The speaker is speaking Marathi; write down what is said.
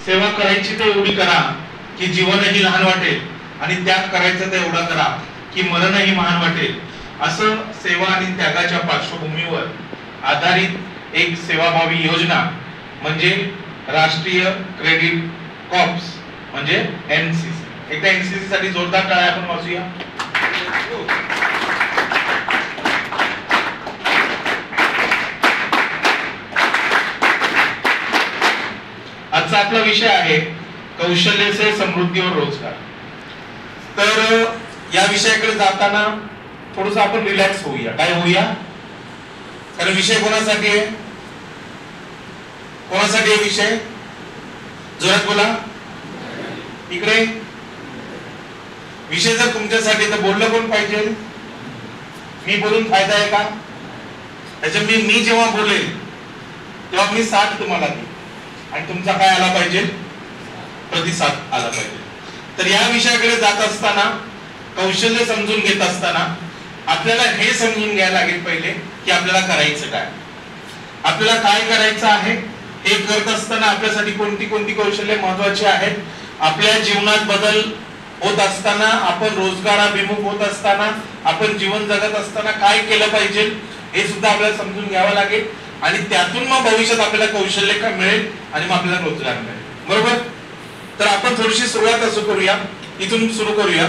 सेवा करायची तर एवढी करा की जीवनही लहान वाटेल आणि त्याग करायचं तर एवढा करा की मरणही महान वाटेल. असं सेवा आणि त्यागाच्या पार्श्वभूमीवर आधारित एक सेवाभावी योजना म्हणजे राष्ट्रीय क्रेडिट कॉर्प्स म्हणजे एनसीसी. एकदा एनसीसी साठी जोरदार टाळ्या आपण वाजूया. आजचा आपला विषय आहे कौशल्य से समृद्धी और रोजगार. तर या विषयाकडे जाताना थोडस आपण रिलॅक्स होऊया. काय होऊया? कारण विषय कोणासाठी आहे? कोणासाठी आहे विषय? जोरात बोला. इकडे विषय जर तुमच्यासाठी तर बोललं कोण पाहिजे? मी बोलून फायदा आहे का? त्याच्या मी जेव्हा बोलेल तेव्हा मी साथ तुम्हाला देईन आणि तुमचा काय आला पाहिजे? प्रतिसाद आला पाहिजे. तर या विषयाकडे जात असताना कौशल्य समजून घेत असताना आपल्याला हे समजून घ्यायला लागेल पहिले की आपल्याला करायचं काय, आपल्याला काय करायचं आहे. हे करत असताना आपल्यासाठी कोणती कोणती कौशल्य महत्वाची आहेत. आपल्या जीवनात बदल होत असताना, आपण रोजगाराभिमुख होत असताना, आपण जीवन जगत असताना काय केलं पाहिजे हे सुद्धा आपल्याला समजून घ्यावं लागेल आणि त्यातून मग भविष्यात आपल्याला कौशल्य काय मिळेल आणि मग आपल्याला रोजगार मिळेल. बरोबर? तर आपण थोडीशी सुरुवात असं करूया, इथून सुरू करूया